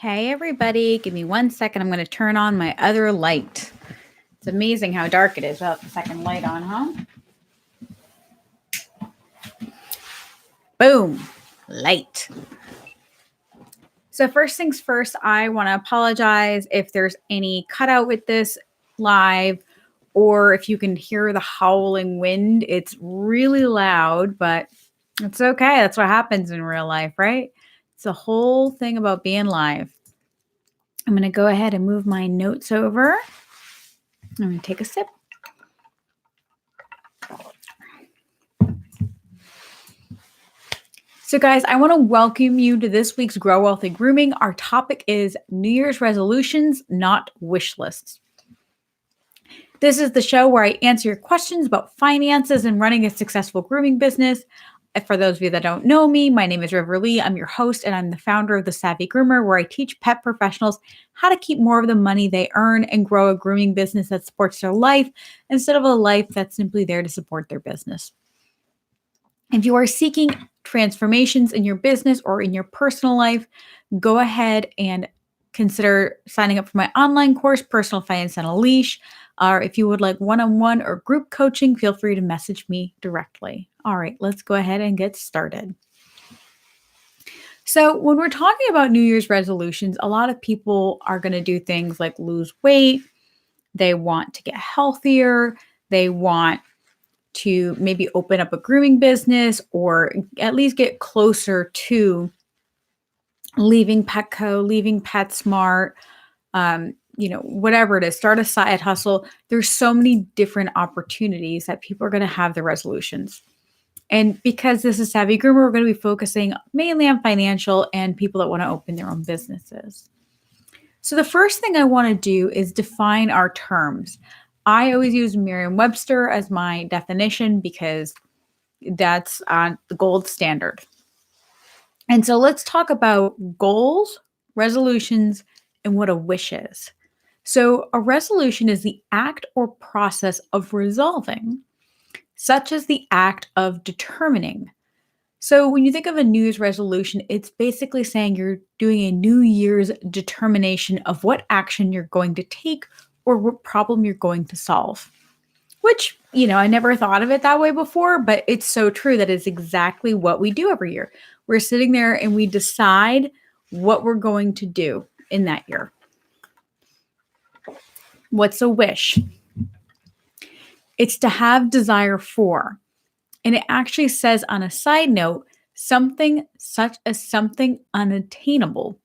Hey everybody, give me 1 second. I'm going to turn on my other light. It's amazing how dark it is without the second light on, huh? Boom, light. So first things first, I want to apologize if there's any cutout with this live or if you can hear the howling wind. It's really loud, but it's okay. That's what happens in real life, right? It's the whole thing about being live. I'm going to go ahead and move my notes over. I'm going to take a sip. So guys, I want to welcome you to this week's Grow Wealthy Grooming. Our topic is New Year's Resolutions Not Wishlists. This is the show where I answer your questions about finances and running a successful grooming business. For those of you that don't know me, my name is River Lee. I'm your host and I'm the founder of the Savvy Groomer, where I teach pet professionals how to keep more of the money they earn and grow a grooming business that supports their life instead of a life that's simply there to support their business. If you are seeking transformations in your business or in your personal life, go ahead and consider signing up for my online course, Personal Finance on a Leash. Or if you would like one-on-one or group coaching, feel free to message me directly. All right, let's go ahead and get started. So when we're talking about New Year's resolutions, a lot of people are going to do things like lose weight. They want to get healthier. They want to maybe open up a grooming business or at least get closer to leaving Petco, leaving PetSmart, whatever it is, start a side hustle. There's so many different opportunities that people are going to have the resolutions. And because this is Savvy Groomer, we're going to be focusing mainly on financial and people that want to open their own businesses. So the first thing I want to do is define our terms. I always use Merriam-Webster as my definition because that's the gold standard. And so let's talk about goals, resolutions, and what a wish is. So a resolution is the act or process of resolving, such as the act of determining. So when you think of a New Year's resolution, it's basically saying you're doing a New Year's determination of what action you're going to take or what problem you're going to solve, which, I never thought of it that way before, but it's so true that it's exactly what we do every year. We're sitting there and we decide what we're going to do in that year. What's a wish? It's to have desire for. And it actually says on a side note, something such as something unattainable.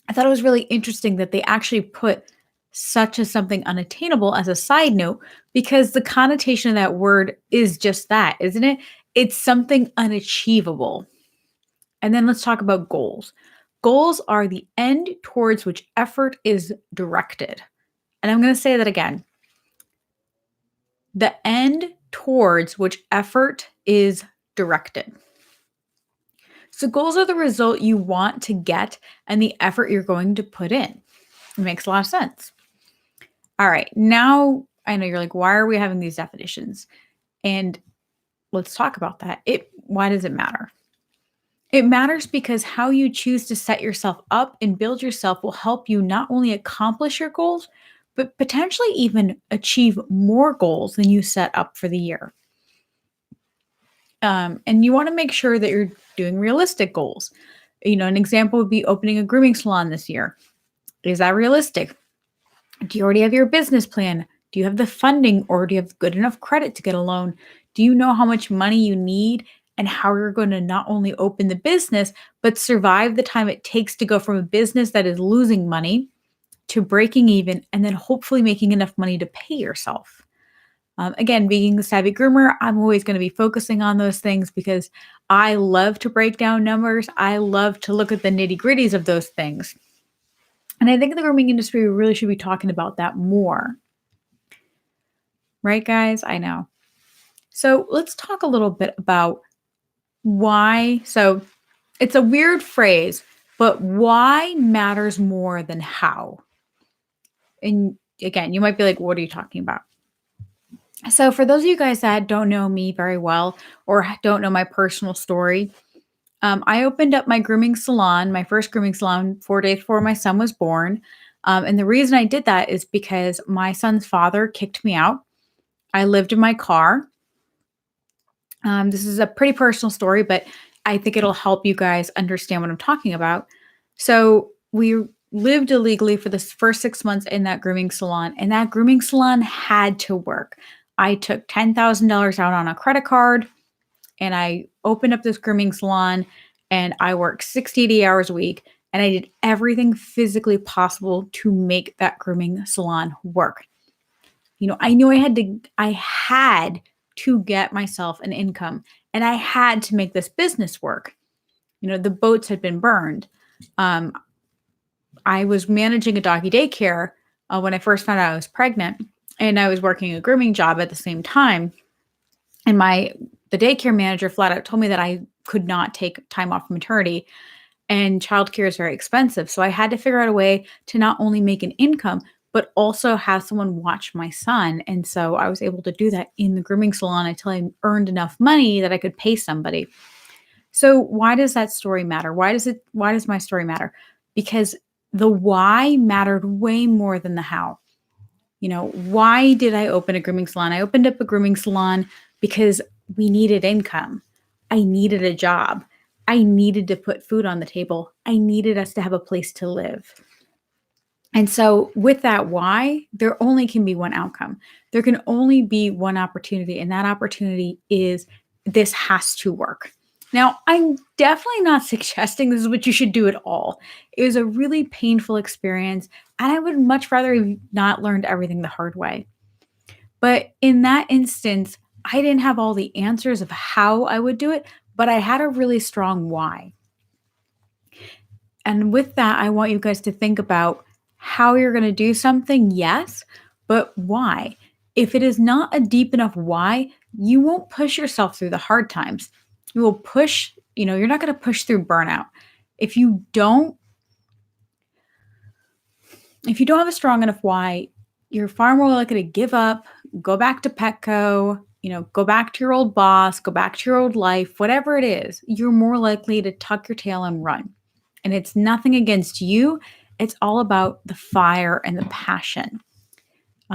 I thought it was really interesting that they actually put such as something unattainable as a side note, because the connotation of that word is just that, isn't it? It's something unachievable. And then let's talk about goals. Goals are the end towards which effort is directed. And I'm going to say that again. The end towards which effort is directed. So goals are the result you want to get and the effort you're going to put in. It makes a lot of sense. All right, now I know you're like, why are we having these definitions? And let's talk about that. Why does it matter? It matters because how you choose to set yourself up and build yourself will help you not only accomplish your goals, but potentially even achieve more goals than you set up for the year. And you want to make sure that you're doing realistic goals. An example would be opening a grooming salon this year. Is that realistic? Do you already have your business plan? Do you have the funding, or do you have good enough credit to get a loan? Do you know how much money you need and how you're going to not only open the business, but survive the time it takes to go from a business that is losing money to breaking even and then hopefully making enough money to pay yourself? Again, being the Savvy Groomer, I'm always going to be focusing on those things because I love to break down numbers. I love to look at the nitty-gritties of those things. And I think in the grooming industry, we really should be talking about that more. Right, guys? I know. So let's talk a little bit about why. So it's a weird phrase, but why matters more than how. And again, you might be like, what are you talking about? So for those of you guys that don't know me very well or don't know my personal story, I opened up my grooming salon, my first grooming salon, 4 days before my son was born. And the reason I did that is because my son's father kicked me out. I lived in my car. This is a pretty personal story, but I think it'll help you guys understand what I'm talking about. So we lived illegally for the first 6 months in that grooming salon, and that grooming salon had to work. I took $10,000 out on a credit card and I opened up this grooming salon and I worked 60 80 hours a week and I did everything physically possible to make that grooming salon work. I knew I had to get myself an income and I had to make this business work. The boats had been burned. Um, I was managing a doggy daycare when I first found out I was pregnant, and I was working a grooming job at the same time. And the daycare manager flat out told me that I could not take time off maternity, and childcare is very expensive. So I had to figure out a way to not only make an income, but also have someone watch my son. And so I was able to do that in the grooming salon until I earned enough money that I could pay somebody. So why does that story matter? Why does my story matter? Because the why mattered way more than the how. Why did I open a grooming salon? I opened up a grooming salon because we needed income. I needed a job. I needed to put food on the table. I needed us to have a place to live. And so with that why, there only can be one outcome. There can only be one opportunity, and that opportunity is this has to work. Now, I'm definitely not suggesting this is what you should do at all. It was a really painful experience, and I would much rather have not learned everything the hard way. But in that instance, I didn't have all the answers of how I would do it, but I had a really strong why. And with that, I want you guys to think about how you're going to do something, yes, but why? If it is not a deep enough why, you won't push yourself through the hard times. You will push, you're not going to push through burnout. If you don't have a strong enough why, you're far more likely to give up, go back to Petco, go back to your old boss, go back to your old life, whatever it is. You're more likely to tuck your tail and run. And it's nothing against you. It's all about the fire and the passion.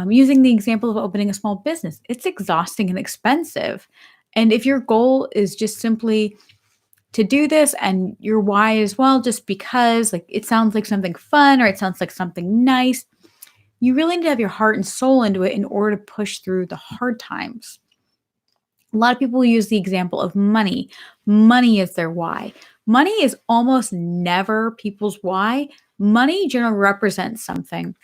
Using the example of opening a small business, it's exhausting and expensive. And if your goal is just simply to do this and your why is, well, just because like it sounds like something fun or it sounds like something nice, you really need to have your heart and soul into it in order to push through the hard times. A lot of people use the example of money. Money is their why. Money is almost never people's why. Money generally represents something.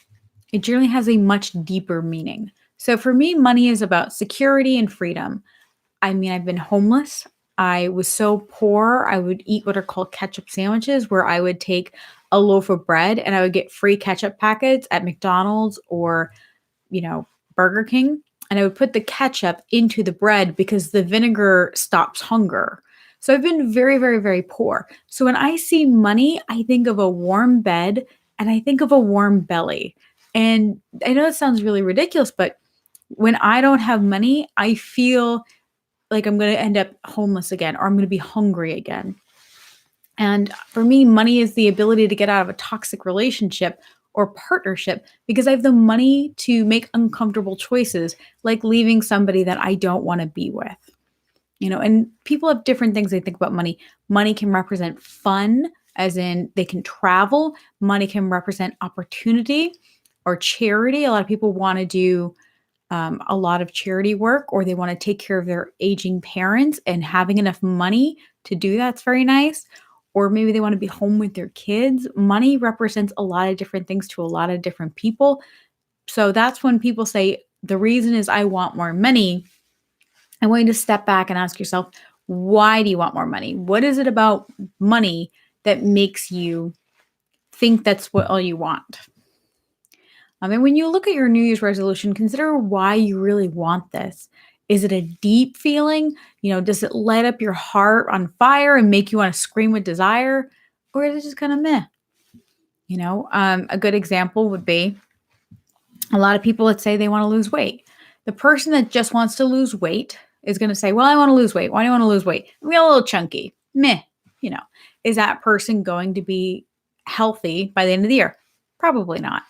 It generally has a much deeper meaning. So for me, money is about security and freedom. I mean, I've been homeless. I was so poor, I would eat what are called ketchup sandwiches, where I would take a loaf of bread and I would get free ketchup packets at McDonald's or, Burger King. And I would put the ketchup into the bread because the vinegar stops hunger. So I've been very, very, very poor. So when I see money, I think of a warm bed and I think of a warm belly. And I know it sounds really ridiculous, but when I don't have money, I feel like I'm going to end up homeless again, or I'm going to be hungry again. And for me, money is the ability to get out of a toxic relationship or partnership because I have the money to make uncomfortable choices, like leaving somebody that I don't want to be with. And people have different things they think about money. Money can represent fun, as in they can travel. Money can represent opportunity or charity. A lot of people want to do a lot of charity work, or they want to take care of their aging parents, and having enough money to do that's very nice. Or maybe they want to be home with their kids. Money represents a lot of different things to a lot of different people. So that's when people say, the reason is I want more money. I want you to step back and ask yourself, why do you want more money? What is it about money that makes you think that's what all you want? And when you look at your New Year's resolution, consider why you really want this. Is it a deep feeling? Does it light up your heart on fire and make you want to scream with desire? Or is it just kind of meh? A good example would be a lot of people that say they want to lose weight. The person that just wants to lose weight is going to say, well, I want to lose weight. Why do you want to lose weight? I'm a little chunky. Meh. Is that person going to be healthy by the end of the year? Probably not.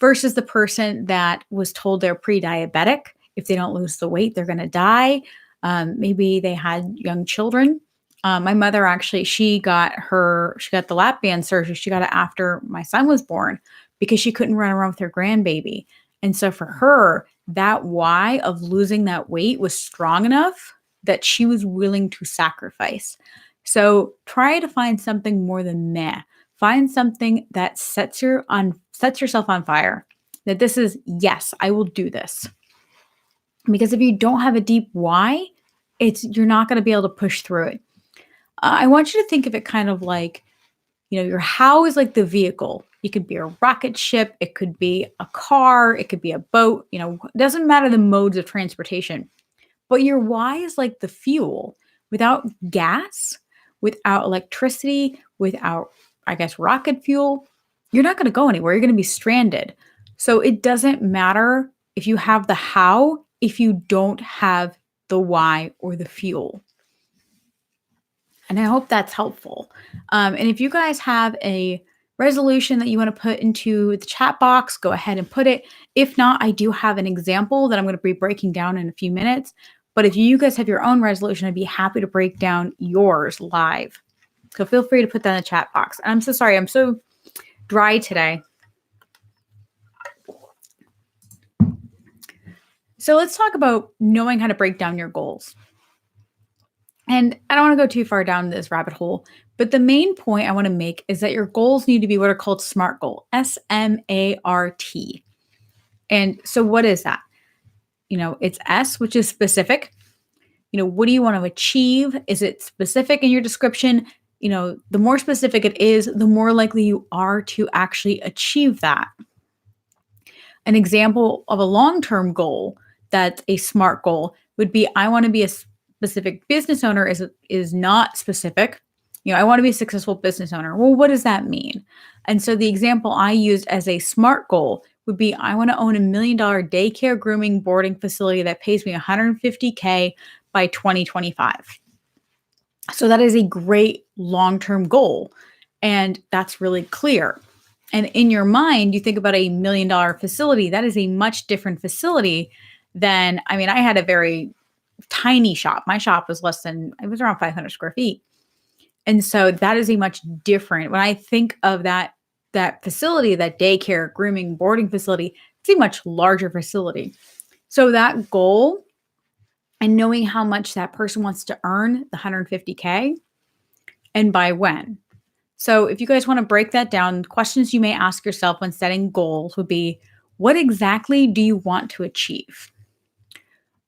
Versus the person that was told they're pre-diabetic. If they don't lose the weight, they're going to die. Maybe they had young children. My mother actually, she got the lap band surgery. She got it after my son was born because she couldn't run around with her grandbaby. And so for her, that why of losing that weight was strong enough that she was willing to sacrifice. So try to find something more than meh. Find something that sets yourself on fire. That this is, yes, I will do this. Because if you don't have a deep why, you're not going to be able to push through it. I want you to think of it kind of like, your how is like the vehicle. It could be a rocket ship, it could be a car, it could be a boat, it doesn't matter the modes of transportation. But your why is like the fuel. Without gas, without electricity, without, I guess, rocket fuel, you're not going to go anywhere. You're going to be stranded. So it doesn't matter if you have the how, if you don't have the why or the fuel. And I hope that's helpful. And if you guys have a resolution that you want to put into the chat box, go ahead and put it. If not, I do have an example that I'm going to be breaking down in a few minutes. But if you guys have your own resolution, I'd be happy to break down yours live. So feel free to put that in the chat box. And I'm so sorry. I'm so dry today. So let's talk about knowing how to break down your goals. And I don't want to go too far down this rabbit hole, but the main point I want to make is that your goals need to be what are called SMART goals, SMART. And so what is that? It's S, which is specific. What do you want to achieve? Is it specific in your description? The more specific it is, the more likely you are to actually achieve that. An example of a long-term goal that's a SMART goal would be, I want to be a specific business owner is not specific. I want to be a successful business owner. Well, what does that mean? And so the example I used as a SMART goal would be, I want to own $1 million daycare grooming boarding facility that pays me $150K by 2025. So that is a great long-term goal. And that's really clear. And in your mind, you think about $1 million facility. That is a much different facility than, I had a very tiny shop. My shop was it was around 500 square feet. And so that is a much different, when I think of that facility, that daycare, grooming, boarding facility, it's a much larger facility. So that goal and knowing how much that person wants to earn, the $150K, and by when. So if you guys want to break that down, questions you may ask yourself when setting goals would be, what exactly do you want to achieve?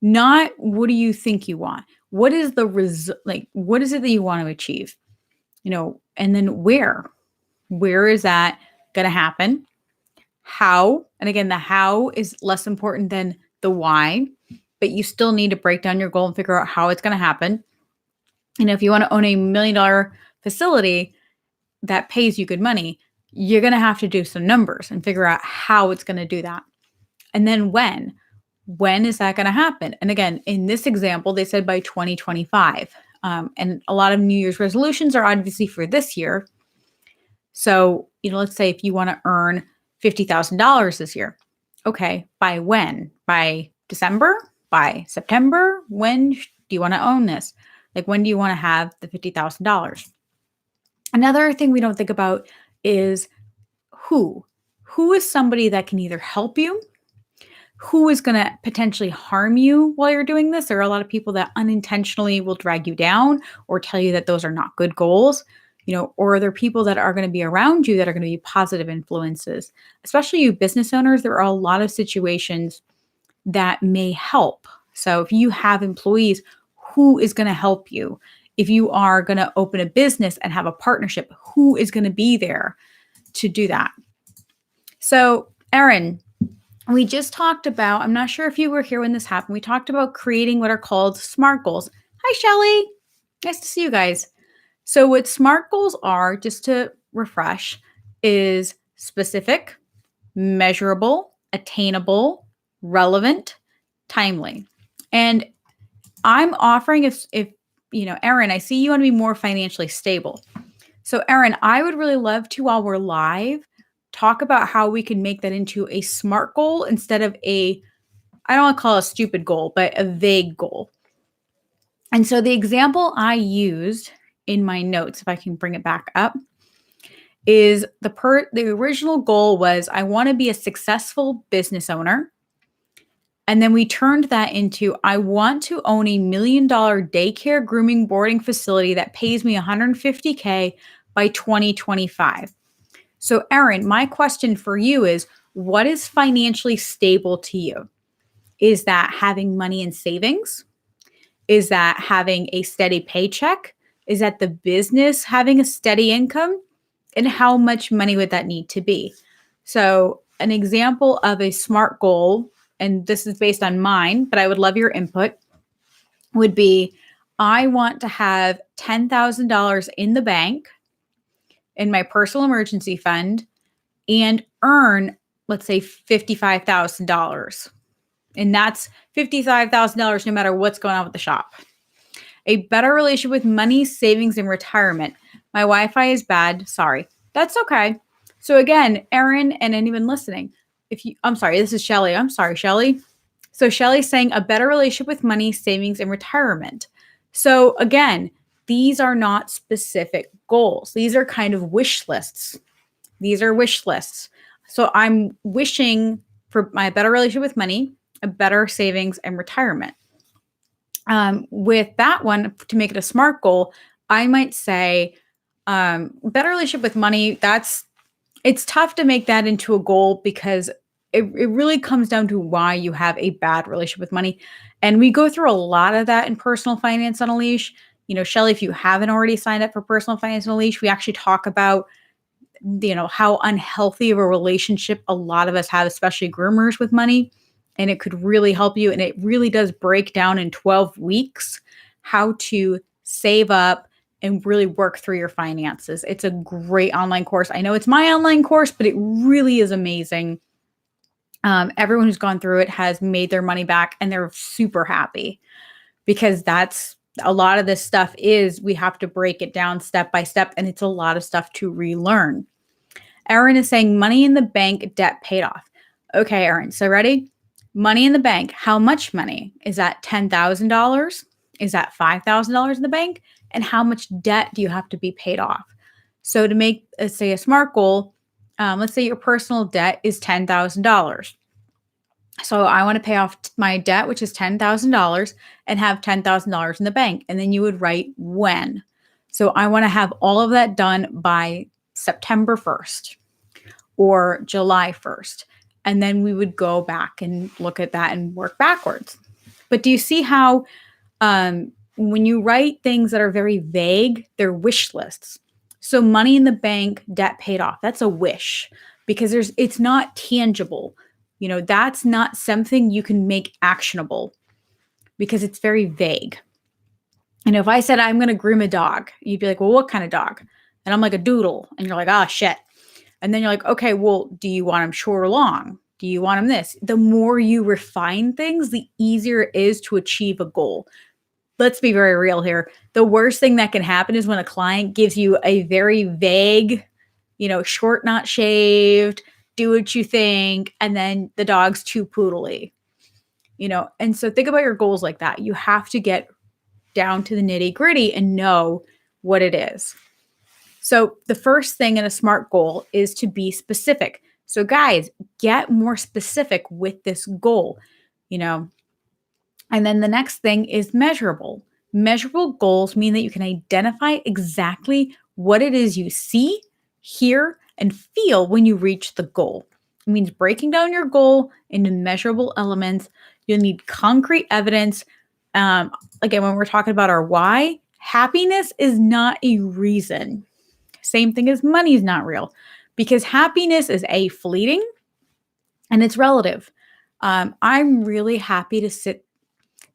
Not what do you think you want? What is the what is it that you want to achieve? And then where? Where is that going to happen? How? And again, the how is less important than the why, but you still need to break down your goal and figure out how it's going to happen. If you want to own $1 million facility that pays you good money, you're going to have to do some numbers and figure out how it's going to do that. And then when? When is that going to happen? And again, in this example, they said by 2025. And a lot of New Year's resolutions are obviously for this year. So, let's say if you want to earn $50,000 this year. Okay, by when? By December? By September? When do you want to own this? When do you want to have the $50,000? Another thing we don't think about is who. Who is somebody that can either help you? Who is going to potentially harm you while you're doing this? There are a lot of people that unintentionally will drag you down or tell you that those are not good goals, or are there people that are going to be around you that are going to be positive influences? Especially you business owners, there are a lot of situations that may help. So if you have employees, who is going to help you? If you are going to open a business and have a partnership, who is going to be there to do that? So, Erin, we just talked about, I'm not sure if you were here when this happened, we talked about creating what are called SMART goals. Hi, Shelly. Nice to see you guys. So what SMART goals are, just to refresh, is specific, measurable, attainable, relevant, timely. And I'm offering, if Erin, I see you want to be more financially stable. So, Erin, I would really love to, while we're live, talk about how we can make that into a SMART goal instead of I don't want to call it a stupid goal, but a vague goal. And so the example I used in my notes, if I can bring it back up, is the original goal was I want to be a successful business owner. And then we turned that into I want to own $1 million daycare grooming boarding facility that pays me $150K by 2025. So, Erin, my question for you is what is financially stable to you? Is that having money in savings? Is that having a steady paycheck? Is that the business having a steady income? And how much money would that need to be? So, an example of a SMART goal, and this is based on mine, but I would love your input, would be I want to have $10,000 in the bank in my personal emergency fund and earn, let's say, $55,000. And that's $55,000 no matter what's going on with the shop. A better relationship with money, savings, and retirement. My Wi-Fi is bad. Sorry. That's okay. So again, Erin and anyone listening, I'm sorry, this is Shelly. I'm sorry, Shelly. So Shelly's saying a better relationship with money, savings, and retirement. So again, these are not specific goals. These are kind of wish lists. These are wish lists. So I'm wishing for my better relationship with money, a better savings, and retirement. With that one, to make it a SMART goal, I might say better relationship with money. It's tough to make that into a goal because it really comes down to why you have a bad relationship with money. And we go through a lot of that in Personal Finance on a Leash. Shelly, if you haven't already signed up for Personal Finance on a Leash, we actually talk about how unhealthy of a relationship a lot of us have, especially groomers, with money. And it could really help you. And it really does break down in 12 weeks how to save up and really work through your finances. It's a great online course. I know it's my online course, but it really is amazing. Everyone who's gone through it has made their money back and they're super happy because that's a lot of this stuff is we have to break it down step by step. And it's a lot of stuff to relearn. Erin is saying money in the bank, debt paid off. Okay, Erin. So ready? Money in the bank. How much money? Is that $10,000? Is that $5,000 in the bank? And how much debt do you have to be paid off? So to make, say, a SMART goal, let's say your personal debt is $10,000. So I want to pay off my debt, which is $10,000, and have $10,000 in the bank. And then you would write when. So I want to have all of that done by September 1st or July 1st. And then we would go back and look at that and work backwards. But do you see how when you write things that are very vague, they're wish lists? So money in the bank, debt paid off. That's a wish because it's not tangible. That's not something you can make actionable because it's very vague. If I said I'm going to groom a dog, you'd be like, well, what kind of dog? And I'm like, a doodle. And you're like, oh, shit. And then you're like, okay, well, do you want them short or long? Do you want them this? The more you refine things, the easier it is to achieve a goal. Let's be very real here. The worst thing that can happen is when a client gives you a very vague, short, not shaved, do what you think, and then the dog's too poodly, And so think about your goals like that. You have to get down to the nitty gritty and know what it is. So the first thing in a SMART goal is to be specific. So guys, get more specific with this goal, And then the next thing is measurable. Measurable goals mean that you can identify exactly what it is you see, hear, and feel when you reach the goal. It means breaking down your goal into measurable elements. You'll need concrete evidence. Again, when we're talking about our why, happiness is not a reason. Same thing as money is not real because happiness is fleeting and it's relative. I'm really happy to sit.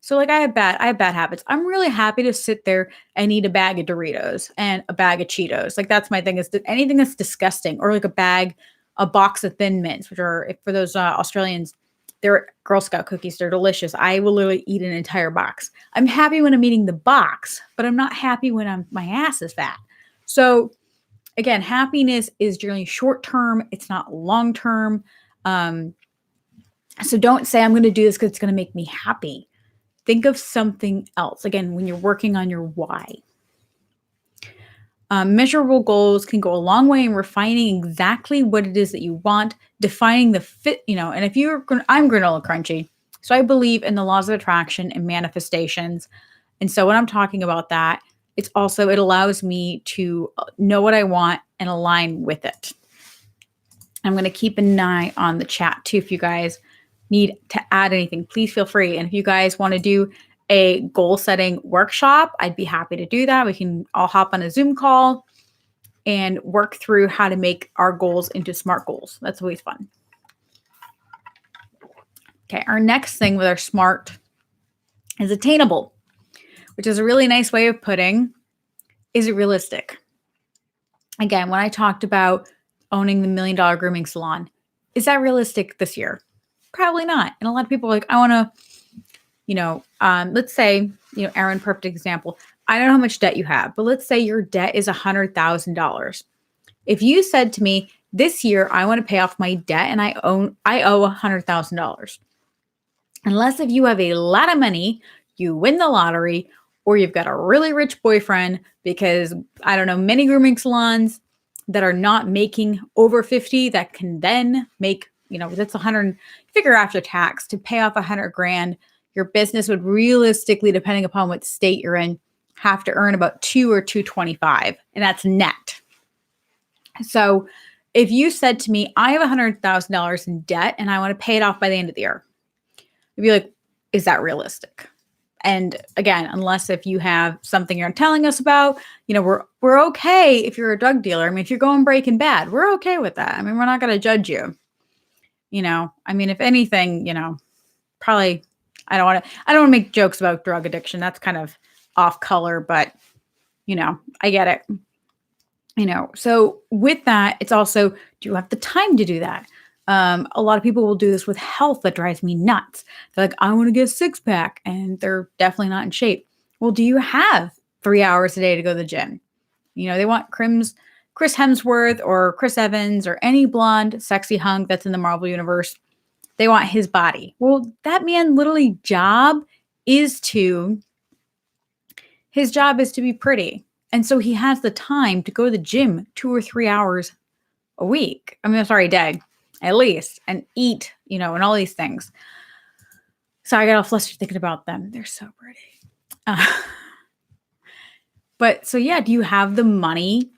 So I have bad habits. I'm really happy to sit there and eat a bag of Doritos and a bag of Cheetos. That's my thing is that anything that's disgusting or a box of Thin Mints, which are for those Australians, They're Girl Scout cookies. They're delicious. I will literally eat an entire box. I'm happy when I'm eating the box, but I'm not happy when my ass is fat. So again, happiness is generally short term. It's not long term. So don't say I'm going to do this because it's going to make me happy. Think of something else. Again, when you're working on your why. Measurable goals can go a long way in refining exactly what it is that you want, defining the fit, and if I'm granola crunchy. So I believe in the laws of attraction and manifestations. And so when I'm talking about that, it allows me to know what I want and align with it. I'm going to keep an eye on the chat too. If you guys need to add anything, please feel free. And if you guys want to do a goal setting workshop, I'd be happy to do that. We can all hop on a Zoom call and work through how to make our goals into SMART goals. That's always fun. Okay, our next thing with our SMART is attainable, which is a really nice way of putting, is it realistic? Again, when I talked about owning the $1 million grooming salon, is that realistic this year? Probably not. And a lot of people are like, I want to, let's say, Erin, perfect example. I don't know how much debt you have, but let's say your debt is $100,000. If you said to me, this year, I want to pay off my debt and I owe $100,000. Unless if you have a lot of money, you win the lottery, or you've got a really rich boyfriend, because I don't know, many grooming salons that are not making over 50 that can then make, that's 100, figure after tax to pay off 100 grand. Your business would realistically, depending upon what state you're in, have to earn about 2 or 225, and that's net. So if you said to me, I have $100,000 in debt and I want to pay it off by the end of the year, I'd be like, is that realistic? And again, unless if you have something you're telling us about, we're okay if you're a drug dealer. I mean, if you're going Breaking Bad, we're okay with that. I mean, we're not going to judge you. If anything, probably I don't want to make jokes about drug addiction. That's kind of off color, but I get it. So with that, it's also, do you have the time to do that? A lot of people will do this with health. That drives me nuts. They're like, I want to get a six pack, and they're definitely not in shape. Well, do you have 3 hours a day to go to the gym? They want Chris Hemsworth or Chris Evans or any blonde, sexy hunk that's in the Marvel universe. They want his body. Well, that man literally his job is to be pretty. And so he has the time to go to the gym 2 or 3 hours a day, at least, and eat, and all these things. So I got all flustered thinking about them. They're so pretty. But so yeah, do you have the money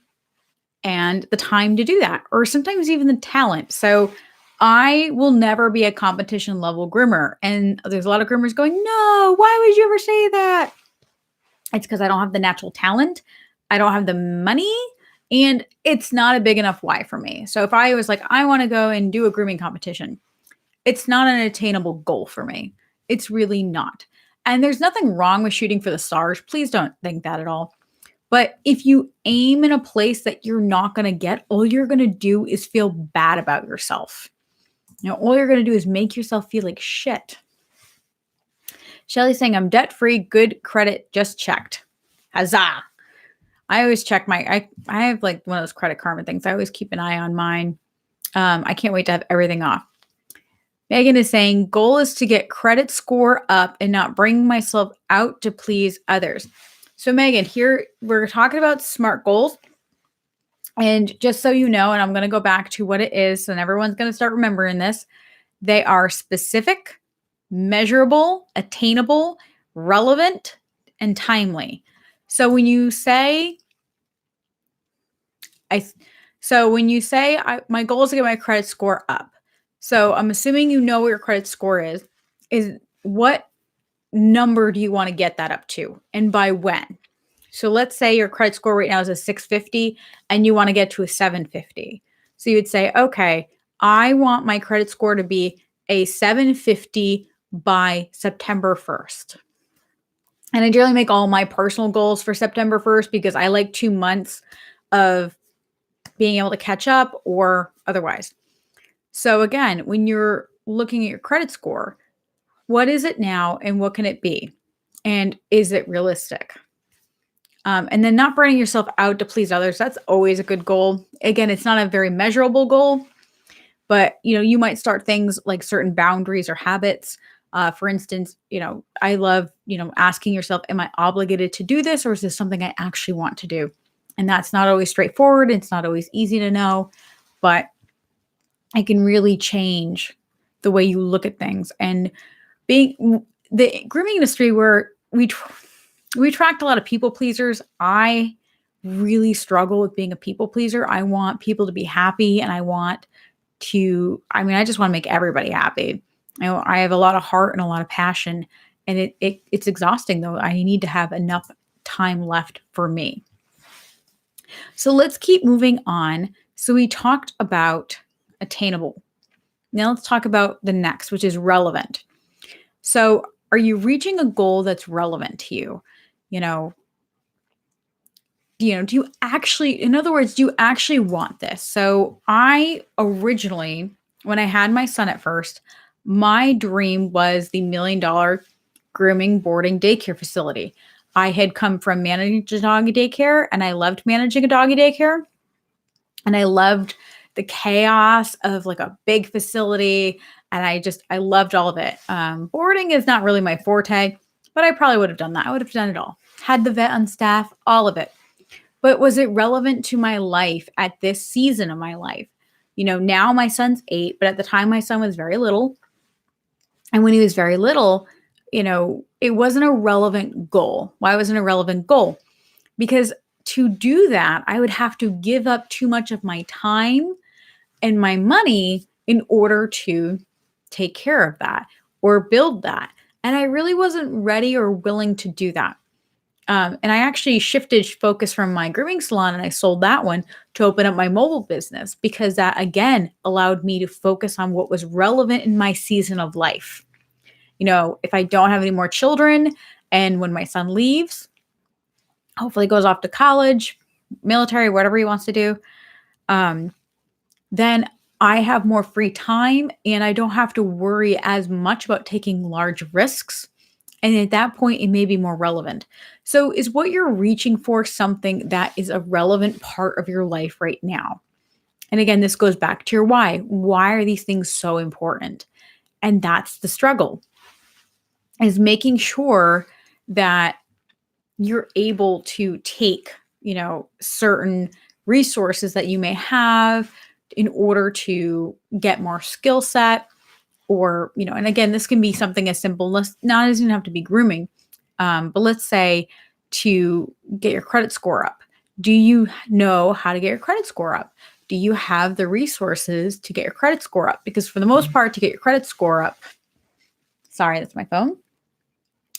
and the time to do that? Or sometimes even the talent. So I will never be a competition level groomer. And there's a lot of groomers going, no, why would you ever say that? It's because I don't have the natural talent. I don't have the money. And it's not a big enough why for me. So if I was like, I want to go and do a grooming competition, it's not an attainable goal for me. It's really not. And there's nothing wrong with shooting for the stars. Please don't think that at all. But if you aim in a place that you're not going to get, all you're going to do is feel bad about yourself. All you're going to do is make yourself feel like shit. Shelly's saying, I'm debt-free, good credit, just checked. Huzzah. I always check I have like one of those Credit Karma things. I always keep an eye on mine. I can't wait to have everything off. Megan is saying, goal is to get credit score up and not bring myself out to please others. So Megan, here we're talking about SMART goals. And just so you know, and I'm going to go back to what it is, and everyone's going to start remembering this. They are specific, measurable, attainable, relevant, and timely. So when you say, my goal is to get my credit score up. So I'm assuming you know what your credit score is what number do you want to get that up to and by when? So let's say your credit score right now is a 650 and you want to get to a 750. So you would say, okay, I want my credit score to be a 750 by September 1st. And I generally make all my personal goals for September 1st because I like 2 months of being able to catch up or otherwise. So again, when you're looking at your credit score. What is it now and what can it be? And is it realistic? And then not burning yourself out to please others. That's always a good goal. Again, it's not a very measurable goal, but you might start things like certain boundaries or habits. For instance, I love, asking yourself, am I obligated to do this or is this something I actually want to do? And that's not always straightforward. It's not always easy to know, but it can really change the way you look at things. And being the grooming industry where we attract a lot of people pleasers. I really struggle with being a people pleaser. I want people to be happy and I just want to make everybody happy. I have a lot of heart and a lot of passion, and it's exhausting though. I need to have enough time left for me. So let's keep moving on. So we talked about attainable. Now let's talk about the next, which is relevant. So are you reaching a goal that's relevant to you? Do you actually, in other words, do you actually want this? So I originally, when I had my son at first, my dream was the $1 million grooming boarding daycare facility. I had come from managing a doggy daycare and I loved managing a doggy daycare. And I loved the chaos of like a big facility. And I loved all of it. Boarding is not really my forte, but I probably would have done that. I would have done it all. Had the vet on staff, all of it. But was it relevant to my life at this season of my life? Now my son's 8, but at the time my son was very little. And when he was very little, it wasn't a relevant goal. Why wasn't it a relevant goal? Because to do that, I would have to give up too much of my time and my money in order to take care of that or build that. And I really wasn't ready or willing to do that. And I actually shifted focus from my grooming salon and I sold that one to open up my mobile business because that, again, allowed me to focus on what was relevant in my season of life. If I don't have any more children and when my son leaves, hopefully goes off to college, military, whatever he wants to do, then I have more free time and I don't have to worry as much about taking large risks. And at that point, it may be more relevant. So is what you're reaching for something that is a relevant part of your life right now? And again, this goes back to your why. Why are these things so important? And that's the struggle, is making sure that you're able to take, certain resources that you may have in order to get more skill set. Or, and again, this can be something as simple, not doesn't have to be grooming, but let's say to get your credit score up. Do you know how to get your credit score up? Do you have the resources to get your credit score up? Because for the most part, to get your credit score up, sorry, that's my phone.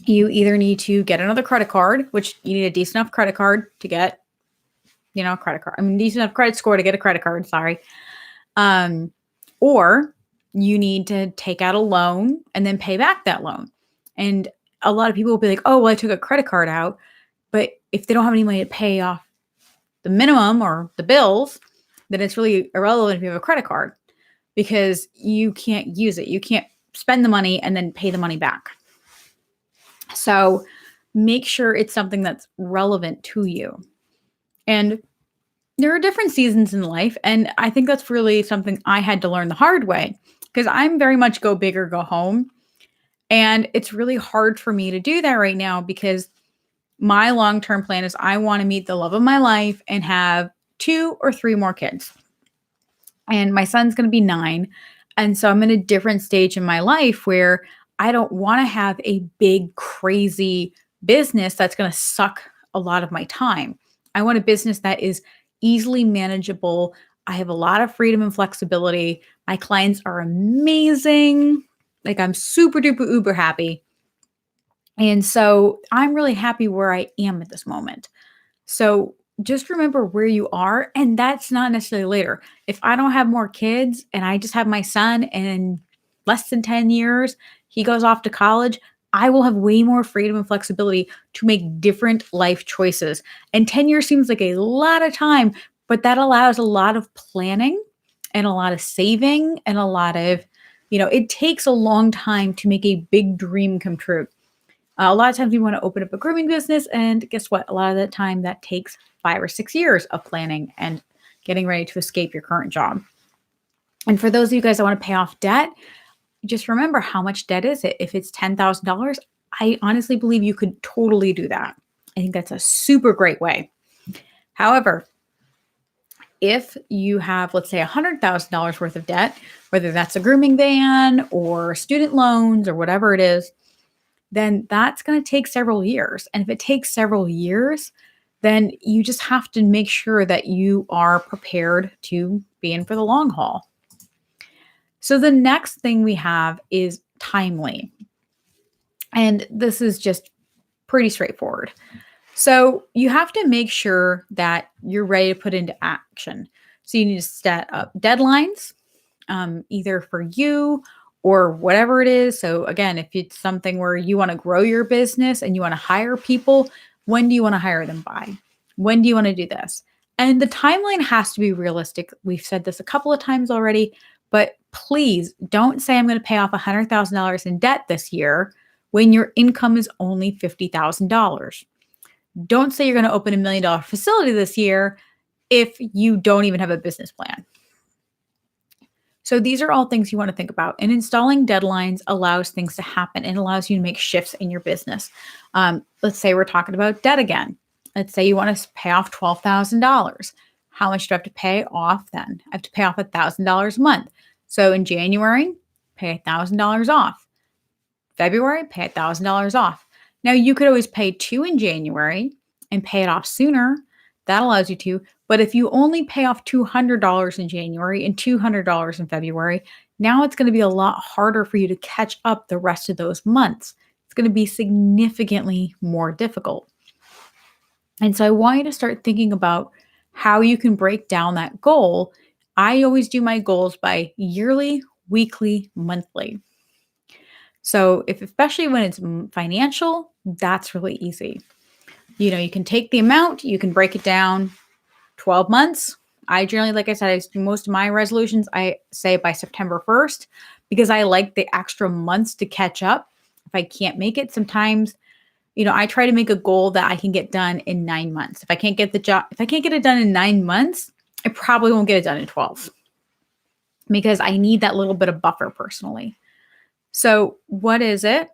You either need to get another credit card, which you need a decent enough credit card to get, a credit card. Decent enough credit score to get a credit card, sorry. Or you need to take out a loan and then pay back that loan. And a lot of people will be like, oh, well, I took a credit card out. But if they don't have any money to pay off the minimum or the bills, then it's really irrelevant if you have a credit card because you can't use it. You can't spend the money and then pay the money back. So make sure it's something that's relevant to you. And there are different seasons in life. And I think that's really something I had to learn the hard way because I'm very much go big or go home. And it's really hard for me to do that right now because my long-term plan is I want to meet the love of my life and have 2 or 3 more kids. And my son's going to be 9. And so I'm in a different stage in my life where I don't want to have a big, crazy business that's going to suck a lot of my time. I want a business that is easily manageable. I have a lot of freedom and flexibility. My clients are amazing. Like I'm super duper uber happy. And so I'm really happy where I am at this moment. So just remember where you are. And that's not necessarily later. If I don't have more kids and I just have my son and in less than 10 years, he goes off to college, I will have way more freedom and flexibility to make different life choices. And 10 years seems like a lot of time, but that allows a lot of planning and a lot of saving and a lot of It takes a long time to make a big dream come true. A lot of times we want to open up a grooming business, and guess what? A lot of the time that takes 5 or 6 years of planning and getting ready to escape your current job. And for those of you guys that want to pay off debt, just remember, how much debt is it? If it's $10,000, I honestly believe you could totally do that. I think that's a super great way. However, if you have, let's say, $100,000 worth of debt, whether that's a grooming van or student loans or whatever it is, then that's going to take several years. And if it takes several years, then you just have to make sure that you are prepared to be in for the long haul. So the next thing we have is timely. And this is just pretty straightforward. So you have to make sure that you're ready to put into action. So you need to set up deadlines, either for you or whatever it is. So again, if it's something where you want to grow your business and you want to hire people, when do you want to hire them by? When do you want to do this? And the timeline has to be realistic. We've said this a couple of times already, but please don't say I'm going to pay off $100,000 in debt this year when your income is only $50,000. Don't say you're going to open $1 million facility this year if you don't even have a business plan. So these are all things you want to think about. And installing deadlines allows things to happen and allows you to make shifts in your business. Let's say we're talking about debt again. Let's say you want to pay off $12,000. How much do I have to pay off then? I have to pay off $1,000 a month. So in January, pay $1,000 off. February, pay $1,000 off. Now you could always pay $2,000 in January and pay it off sooner. That allows you to. But if you only pay off $200 in January and $200 in February, now it's going to be a lot harder for you to catch up the rest of those months. It's going to be significantly more difficult. And so I want you to start thinking about how you can break down that goal. I always do my goals by yearly, weekly, monthly. So especially when it's financial, that's really easy. You can take the amount, you can break it down 12 months. I generally, like I said, most of my resolutions, I say by September 1st, because I like the extra months to catch up. If I can't make it, sometimes, I try to make a goal that I can get done in 9 months. If I can't get it done in 9 months, I probably won't get it done in 12 because I need that little bit of buffer personally. So what is it?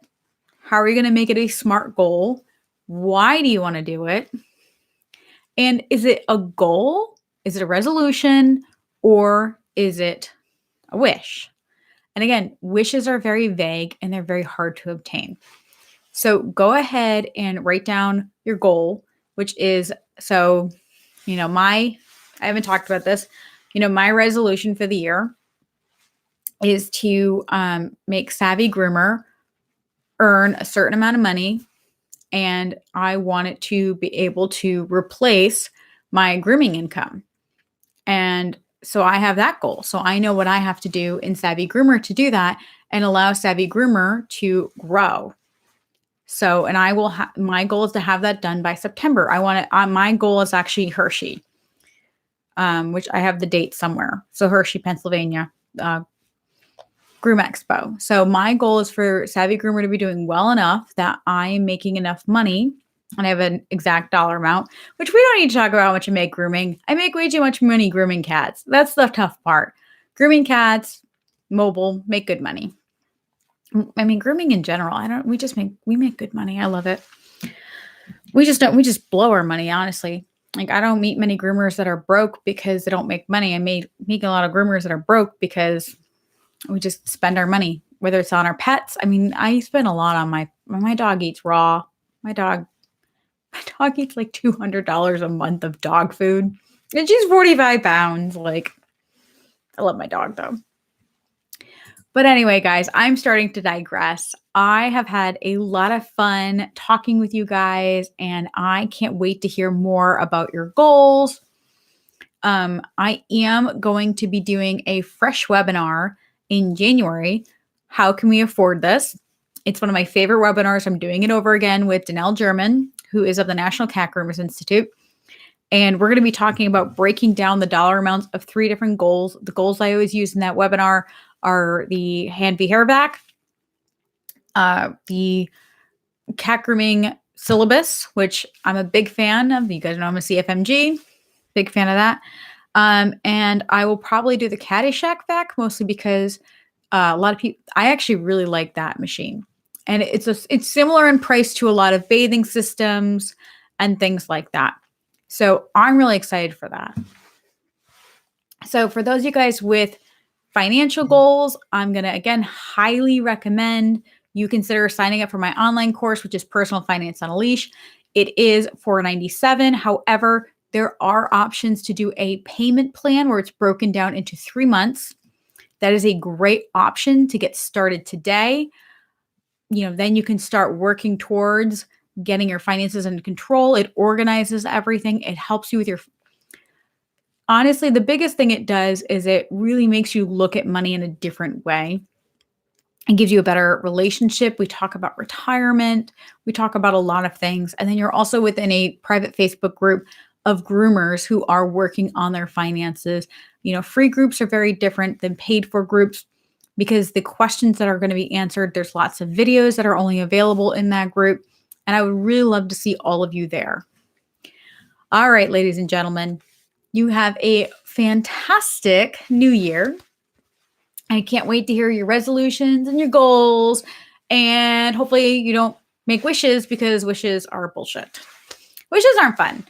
How are you going to make it a SMART goal? Why do you want to do it? And is it a goal? Is it a resolution? Or is it a wish? And again, wishes are very vague and they're very hard to obtain. So go ahead and write down your goal, which is, I haven't talked about this, my resolution for the year is to make Savvy Groomer earn a certain amount of money. And I want it to be able to replace my grooming income. And so I have that goal. So I know what I have to do in Savvy Groomer to do that and allow Savvy Groomer to grow. So, and I will my goal is to have that done by September. My goal is actually Hershey, which I have the date somewhere. So Hershey, Pennsylvania, Groom Expo. So my goal is for Savvy Groomer to be doing well enough that I'm making enough money, and I have an exact dollar amount, which we don't need to talk about how much I make grooming. I make way too much money grooming cats. That's the tough part. Grooming cats, mobile, make good money. I mean, grooming in general, we make good money. I love it. We just blow our money, honestly. Like, I don't meet many groomers that are broke because they don't make money. I meet a lot of groomers that are broke because we just spend our money, whether it's on our pets. I mean, I spend a lot on my dog eats raw. My dog eats like $200 a month of dog food. And she's 45 pounds. Like, I love my dog though. But anyway, guys, I'm starting to digress. I have had a lot of fun talking with you guys, and I can't wait to hear more about your goals. I am going to be doing a fresh webinar in January. How can we afford this? It's one of my favorite webinars. I'm doing it over again with Danelle German, who is of the National Cat Groomers Institute. And we're going to be talking about breaking down the dollar amounts of 3 different goals. The goals I always use in that webinar are the Hand V Hair Vac, the cat grooming syllabus, which I'm a big fan of. You guys know I'm a CFMG, big fan of that. And I will probably do the Caddyshack vac, mostly because a lot of people, I actually really like that machine. And it's similar in price to a lot of bathing systems and things like that. So I'm really excited for that. So for those of you guys with financial goals, I'm going to, again, highly recommend you consider signing up for my online course, which is Personal Finance on a Leash. It is $497. However, there are options to do a payment plan where it's broken down into 3 months. That is a great option to get started today. Then you can start working towards getting your finances under control. It organizes everything. It helps you with your... Honestly, the biggest thing it does is it really makes you look at money in a different way and gives you a better relationship. We talk about retirement. We talk about a lot of things. And then you're also within a private Facebook group of groomers who are working on their finances. Free groups are very different than paid for groups because the questions that are going to be answered, there's lots of videos that are only available in that group. And I would really love to see all of you there. All right, ladies and gentlemen, you have a fantastic new year. I can't wait to hear your resolutions and your goals. And hopefully you don't make wishes, because wishes are bullshit. Wishes aren't fun.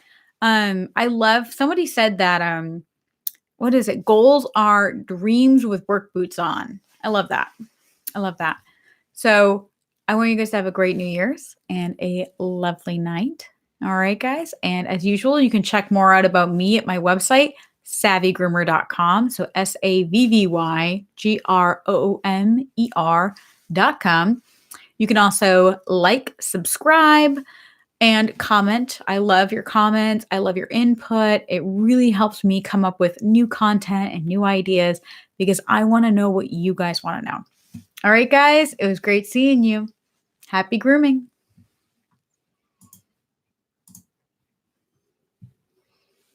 Somebody said that, what is it? Goals are dreams with work boots on. I love that. So I want you guys to have a great New Year's and a lovely night. All right, guys. And as usual, you can check more out about me at my website, savvygroomer.com. So SAVVYGROOMER.com. You can also like, subscribe, and comment. I love your comments. I love your input. It really helps me come up with new content and new ideas because I want to know what you guys want to know. All right, guys. It was great seeing you. Happy grooming.